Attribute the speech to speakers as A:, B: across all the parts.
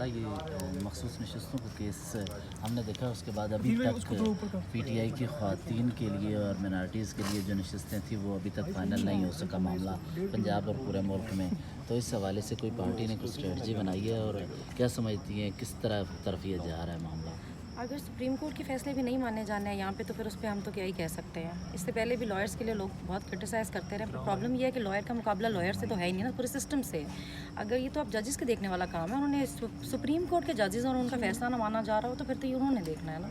A: ये मखसूस नशस्तों का केस हमने देखा, उसके बाद अभी तक पीटीआई की ख़वातीन के लिए और मिनॉरिटीज़ के लिए जो नशस्तें थी वो अभी तक फ़ाइनल नहीं हो सका मामला पंजाब और पूरे मुल्क में। तो इस हवाले से कोई पार्टी ने कुछ स्ट्रेटजी बनाई है और क्या समझती हैं किस तरफ ये जा रहा है मामला?
B: अगर सुप्रीम कोर्ट के फैसले भी नहीं माने जाने हैं यहाँ पे तो फिर उस पर हम तो क्या ही कह सकते हैं। इससे पहले भी लॉयर्स के लिए लोग बहुत क्रिटिसाइज़ करते रहे, पर प्रॉब्लम ये है कि लॉयर का मुकाबला लॉयर से तो है ही नहीं ना, पूरे सिस्टम से। अगर ये तो अब जजेस के देखने वाला काम है, उन्होंने सुप्रीम कोर्ट के जजेस और उनका फैसला ना माना जा रहा हो तो फिर तो ये उन्होंने देखना है ना,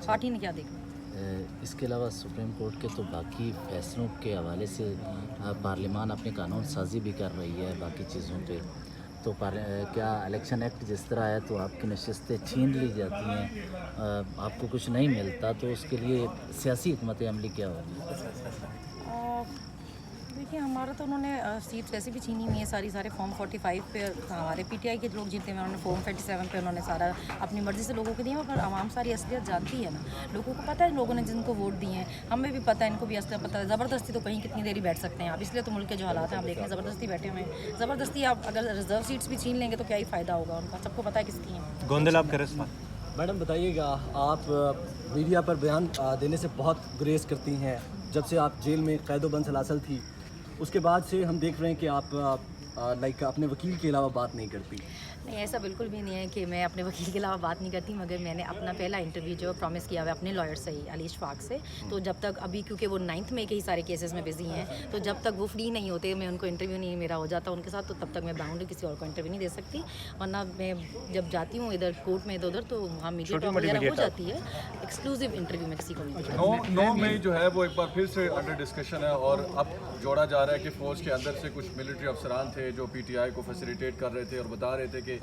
B: पार्टी ने क्या देखना।
A: इसके अलावा सुप्रीम कोर्ट के तो बाकी फैसलों के हवाले से पार्लियामान अपनी कानून साजी भी कर रही है बाकी चीज़ों पे। तो क्या इलेक्शन एक्ट जिस तरह है तो आपकी नशस्तें छीन ली जाती हैं, आपको कुछ नहीं मिलता, तो उसके लिए सियासी हिकमत अमली क्या होगी?
B: देखिए, हमारा तो उन्होंने सीट्स वैसे भी छीनी हुई है सारे फॉर्म 45 पे हमारे पीटीआई के लोग जीते हुए, उन्होंने फॉर्म 47 पे उन्होंने सारा अपनी मर्ज़ी से लोगों को दिया, पर आवाम सारी असलियत जानती है ना। लोगों को पता है लोगों ने जिनको वोट दिए हैं, हमें भी पता है, इनको भी असलियत पता है। ज़बरदस्ती तो कहीं कितनी देरी बैठ सकते हैं आप, इसलिए तो मुल्क के जो हालात हैं आप देख रहे हैं, ज़बरदस्ती बैठे हुए हैं। ज़बरदस्ती आप अगर रिजर्व सीट्स भी छीन लेंगे तो क्या ही फ़ायदा होगा उनका, सबको पता है किसकी है।
C: गोंदल आप करें सवाल।
D: मैडम बताइएगा, आप मीडिया पर बयान देने से बहुत गुरेज करती हैं। जब से आप जेल में कैदोबंद सलासल थी उसके बाद से हम देख रहे हैं कि आप लाइक अपने वकील के अलावा बात नहीं करती।
B: नहीं, ऐसा बिल्कुल भी नहीं है कि मैं अपने वकील के अलावा बात नहीं करती, मगर मैंने अपना पहला इंटरव्यू जो प्रॉमिस किया हुआ है अपने लॉयर से ही, अली इशफाक से। तो जब तक अभी क्योंकि वो 9th मई के ही सारे केसेस में बिजी हैं, तो जब तक वो फ्री नहीं होते, मैं उनको इंटरव्यू नहीं मेरा हो जाता उनके साथ, तो तब तक मैं बाउंड किसी और को इंटरव्यू नहीं दे सकती। वरना मैं जब जाती हूँ इधर कोर्ट में इधर उधर तो वहाँ मीडिया टॉक वगैरह हो जाती है, एक्सक्लूसिव इंटरव्यू में किसी को नहीं।
E: 9 मई जो है वो एक बार फिर से अंडर डिस्कशन है और अब जोड़ा जा रहा है कि फ़ौज के अंदर से कुछ मिलिट्री अफसरान थे जो पीटीआई को फैसिलिटेट कर रहे थे और बता रहे थे कि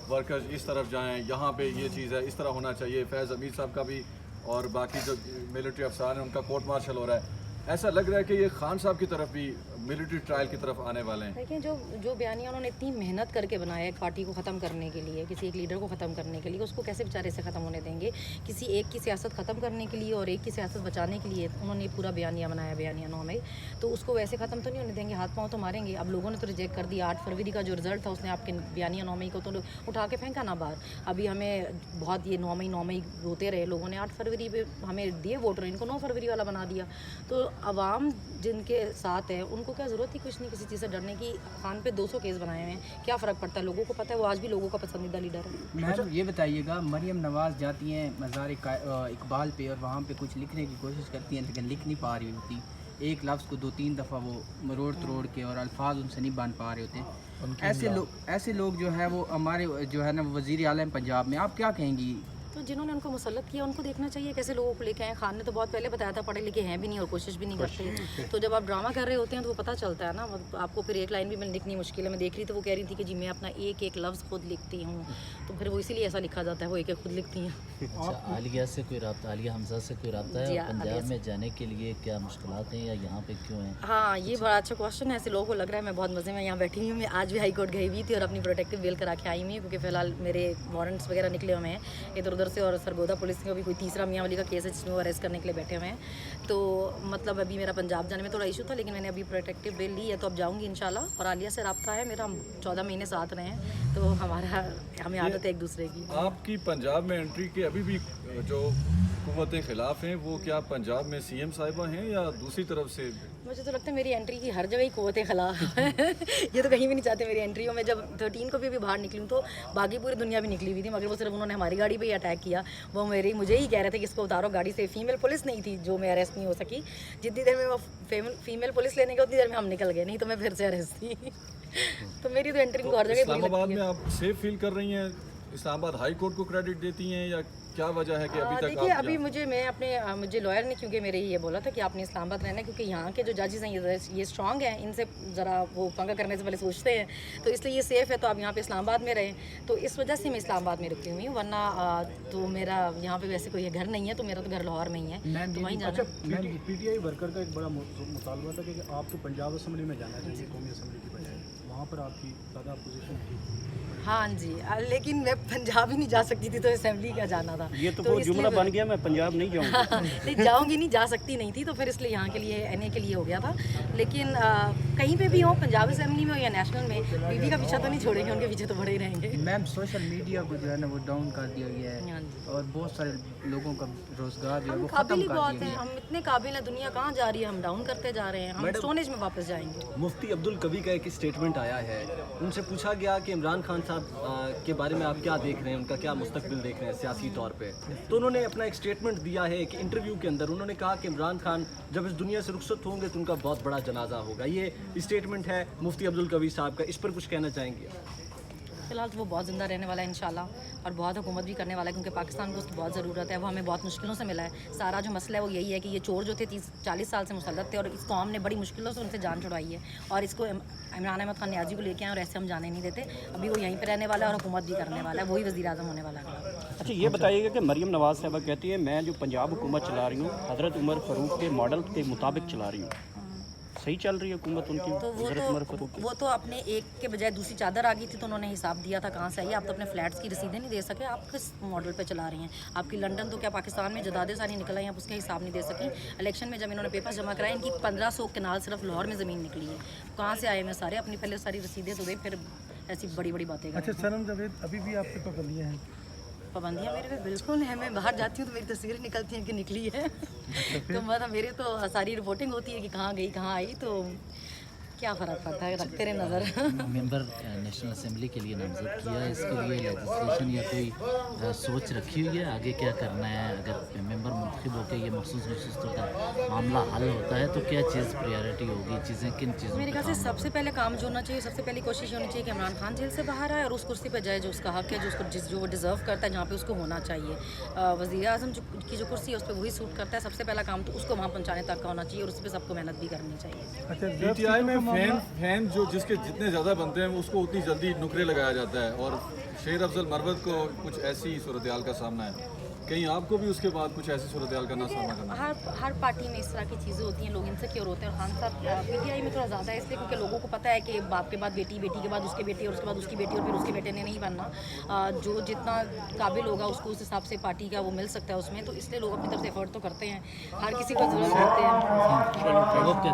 E: वर्कर्स इस तरफ जाएं, यहाँ पे ये चीज़ है, इस तरह होना चाहिए। फैज़ अमीर साहब का भी और बाकी जो मिलिट्री अफसरान हैं उनका कोर्ट मार्शल हो रहा है। ऐसा लग रहा है कि ये खान साहब की तरफ भी मिलिट्री ट्रायल की तरफ आने वाले हैं।
B: देखिए, जो बयानिया उन्होंने इतनी मेहनत करके बनाया है पार्टी को ख़त्म करने के लिए, किसी एक लीडर को ख़त्म करने के लिए, उसको कैसे बेचारे से ख़त्म होने देंगे? किसी एक की सियासत ख़त्म करने के लिए और एक की सियासत बचाने के लिए उन्होंने पूरा बयानिया बनाया, बयानिया 9 मई, तो उसको वैसे ख़त्म तो नहीं होने देंगे, हाथ पाँव तो मारेंगे। अब लोगों ने तो रिजेक्ट कर दिया। 8 फरवरी का जो रिजल्ट था उसने आपके बयानिया 9 मई को तो उठा के फेंका ना बाहर। अभी हमें बहुत ये 9 मई रोते रहे लोगों ने, 8 फरवरी पे हमें दिए वोटर, इनको 9 फरवरी वाला बना दिया। तो अवाम जिनके साथ है उनको क्या ज़रूरत थी कुछ नहीं किसी चीज़ से डरने की। खान पे 200 केस बनाए हुए हैं, क्या फ़र्क पड़ता है? लोगों को पता है, वो आज भी लोगों का पसंदीदा लीडर है।
F: मैम ये बताइएगा, मरियम नवाज़ जाती हैं मज़ार इकबाल पे और वहाँ पे कुछ लिखने की कोशिश करती हैं लेकिन लिख नहीं पा रही होती, एक लफ्ज़ को 2-3 दफ़ा वो मरोड़ तरोड़ के और अल्फाज उनसे नहीं बन पा रहे होते। ऐसे लोग जो है वो हमारे जो है ना वज़ीर आलम पंजाब में, आप क्या कहेंगी?
B: तो जिन्होंने उनको मुसल्लत किया उनको देखना चाहिए कैसे लोगों को लेके आए। खान ने तो बहुत पहले बताया था पढ़े लिखे हैं भी नहीं और कोशिश भी नहीं करते। तो जब आप ड्रामा कर रहे होते हैं तो वो पता चलता है ना। आपको फिर एक लाइन भी मैंने लिखनी मुश्किल है। मैं देख रही थी वो कह रही थी कि जी मैं अपना एक एक लफ्ज़ खुद लिखती हूँ, तो फिर वो इसीलिए ऐसा लिखा जाता है, वो एक एक खुद लिखती हैं।
A: अच्छा, आलिया से कोई रब्ता, आलिया हमजा से कोई रब्ता है पंजाब में जाने के लिए? क्या मुश्किलात हैं या यहाँ पे क्यों हैं?
B: हाँ, ये बड़ा अच्छा क्वेश्चन है। ऐसे लोगों को लग रहा है मैं बहुत मज़े में यहाँ बैठी हुई हूँ। मैं आज भी हाई कोर्ट गई हुई थी और अपनी प्रोटेक्टिव बेल करा के आई हुई हूँ, क्योंकि फ़िलहाल मेरे वारंट्स वगैरह निकले हुए हैं इधर उधर से, और सरगोदा पुलिस का भी कोई तीसरा मियाँ वाली का केस है जिसमें वो अरेस्ट करने के लिए बैठे हुए हैं। तो मतलब अभी मेरा पंजाब जाने में थोड़ा इशू था, लेकिन मैंने अभी प्रोटेक्टिव बेल ली है तो अब जाऊँगी इंशाल्लाह। और आलिया से रब्ता है मेरा, हम 14 महीने साथ रहे हैं, तो हमें आदत है एक दूसरे की।
E: आपकी पंजाब में एंट्री के अभी भी जो हुकूमतें खिलाफ हैं वो क्या पंजाब में सीएम साहिबा हैं या दूसरी तरफ से?
B: मुझे तो लगता है मेरी एंट्री की हर जगह ही कुव्वतें खिलाफ ये तो कहीं भी नहीं चाहते मेरी एंट्री हो। मैं जब 13 को भी बाहर निकली तो बाकी पूरी दुनिया भी निकली हुई थी, मगर वो सिर्फ उन्होंने हमारी गाड़ी पे ही अटैक किया। वो मुझे ही कह रहे थे कि इसको उतारो गाड़ी से। फीमेल पुलिस नहीं थी जो मैं अरेस्ट नहीं हो सकी। जितनी देर में वो फीमेल पुलिस लेने के उतनी देर में हम निकल गए, नहीं तो मैं फिर से अरेस्ट थी तो मेरी तो एंट्री को हर जगह।
E: इस्लामाबाद में आप सेफ फील कर रही हैं? इस्लामाबाद हाई कोर्ट को क्रेडिट देती हैं या क्या वजह है कि अभी तक?
B: देखिए, अभी मुझे लॉयर ने क्योंकि मेरे ये बोला था कि आपने इस्लामाबाद रहना है, क्योंकि यहाँ के जो जजेस हैं ये स्ट्रांग हैं, इनसे ज़रा वो पंगा करने से पहले सोचते हैं, तो इसलिए ये सेफ़ है। तो आप यहाँ पे इस्लामाबाद में रहें, तो इस वजह से मैं इस्लामाबाद में रुकी हुई हूँ। वरना तो मेरा यहाँ पे वैसे कोई घर नहीं है, तो मेरा तो घर लाहौर में ही है, तो वहीं जाना।
G: पीटीआई वर्कर का एक बड़ा मुतालबा था कि आपको पंजाब असम्बली में जाना चाहिए कौमी असम्बली की बजाय, वहाँ पर आपकी ज़्यादा अपोजिशन थी।
B: हाँ जी, लेकिन मैं पंजाब ही नहीं जा सकती थी तो असेंबली का जाना था।
C: ये तो बहुत
B: इसलिए
C: जुमला बन गया, मैं पंजाब नहीं जाऊँगा।
B: नहीं जाऊंगी नहीं, जा सकती नहीं थी, तो फिर इसलिए यहाँ के लिए एनए के लिए हो गया था। लेकिन कहीं पे भी हो, पंजाब असेंबली में हो या नेशनल में, बीबी का पीछा तो नहीं छोड़ेंगे, उनके पीछे तो बड़े ही रहेंगे।
F: मैम सोशल मीडिया को जो है ना वो डाउन कर दिया गया है
B: हाँ जी।
F: और बहुत सारे लोगों का रोजगार जो है
B: हम
F: वो
B: काबिल
F: खत्म
B: ही
F: कर
B: बहुत
F: दिया
B: हैं,
F: गया है।
B: हम इतने काबिल हैं, दुनिया कहाँ जा रही है, हम डाउन करते जा रहे हैं, हम
D: मैडम-
B: स्टोन एज में वापस जाएंगे।
D: मुफ्ती अब्दुल कवी का एक स्टेटमेंट आया है, उनसे पूछा गया कि इमरान खान साहब के बारे में आप क्या देख रहे हैं, उनका क्या मुस्तकबिल देख रहे हैं सियासी तौर पे। तो उन्होंने अपना एक स्टेटमेंट दिया है कि इंटरव्यू के अंदर उन्होंने कहा कि इमरान खान जब इस दुनिया से रुखसत होंगे तो उनका बहुत बड़ा जनाजा होगा। ये स्टेटमेंट है मुफ्ती अब्दुल कवी साहब का, इस पर कुछ कहना चाहेंगे?
B: फिलहाल तो वो बहुत ज़िंदा रहने वाला है इंशाल्लाह, और बहुत हुकूमत भी करने वाला है, क्योंकि पाकिस्तान को उसकी बहुत ज़रूरत है। वो हमें बहुत मुश्किलों से मिला है। सारा जो मसला है वो यही है कि ये चोर जो थे 30-40 साल से मुसल्लत थे, और इस कौम ने बड़ी मुश्किलों से उनसे जान छुड़ाई है, और इसको इमरान अहमद खान नियाजी को लेके आए और ऐसे हम जाने नहीं देते। अभी वो यहीं पर रहने वाला है और हुकूमत भी करने वाला है, वही वज़ीर आज़म होने वाला है।
C: अच्छा ये बताइएगा कि मरियम नवाज साहबा कहती है मैं जो पंजाब हुकूमत चला रही हूँ हज़रत उमर फ़ारूक के मॉडल के मुताबिक चला रही हूँ, सही चल रही है हुकूमत उनकी?
B: तो
C: हज़रत उमर फ़ारूक की
B: वो तो अपने एक के बजाय दूसरी चादर आ गई थी, तो उन्होंने हिसाब दिया था कहाँ से आई है। आप तो अपने फ्लैट्स की रसीदें नहीं दे सके, आप किस मॉडल पे चला रही हैं? आपकी लंदन तो क्या पाकिस्तान में जदादे सारी निकल आई, आप उसका हिसाब नहीं दे सकी। इलेक्शन में जब इन्होंने पेपर जमा कराए, इनकी 1500 कनाल सिर्फ लाहौर में ज़मीन निकली है। कहाँ से आए मैं सारे? अपनी पहले सारी रसीदें तो दे, फिर ऐसी बड़ी बड़ी बातें करें।
G: अच्छा सनम जावेद, अभी भी आप पे पाबंदियाँ हैं?
B: पाबंदियाँ मेरे पे बिल्कुल है। मैं बाहर जाती हूँ तो मेरी तस्वीरें निकलती हैं कि निकली है। तो मतलब मेरे तो सारी रिपोर्टिंग होती है कि कहाँ गई कहाँ आई, तो क्या फ़र्क पड़ता है, रखते रहे नज़र।
A: मेंबर नेशनल असेंबली के लिए नामजद किया है, इसके लिए लेजिस्लेशन या कोई सोच रखी हुई है आगे क्या करना है? अगर मेंबर मुंतखब होकर ये मखसूस का मामला हल होता है तो क्या चीज़ प्रायोरिटी होगी, चीज़ें किन चीज़ों
B: मेरे
A: पे
B: ख्याल से
A: काम
B: सबसे पहले काम जो होना चाहिए, सबसे पहली कोशिश होनी चाहिए कि इमरान खान जेल से बाहर आए और उस कुर्सी पर जाए जो उसका हक है, जो उसको जो वो डिज़र्व करता है, जहाँ पे उसको होना चाहिए। वज़ीर आज़म की जो कुर्सी है उस पर वही सूट करता है। सबसे पहला काम तो उसको वहाँ पहुँचाने तक का होना चाहिए, और उस पर सबको मेहनत भी करनी चाहिए।
G: अच्छा
E: पीटीआई में फैन जो जिसके जितने ज़्यादा बनते हैं उसको उतनी जल्दी नुकरे लगाया जाता है, और शेर अफजल मरवत को कुछ ऐसी सूरत हाल का सामना है। कहीं आपको भी उसके बाद कुछ ऐसी सूरत हाल का ना सामना करना है?
B: हर पार्टी में इस तरह की चीज़ें होती हैं, लोग इनसिक्योर होते हैं। और खान साहब पीटीआई में थोड़ा ज़्यादा है इसलिए क्योंकि लोगों को पता है कि बाप के बाद बेटी, बेटी के बाद उसके बेटी, और उसके बाद उसकी बेटी, और फिर उसके बेटे ने नहीं बनना। जो जितना काबिल होगा उसको उस हिसाब से पार्टी का वो मिल सकता है उसमें, तो इसलिए लोग अपनी तरफ से एफर्ट तो करते हैं, हर किसी को ज़रूरत करते हैं।
A: ओके।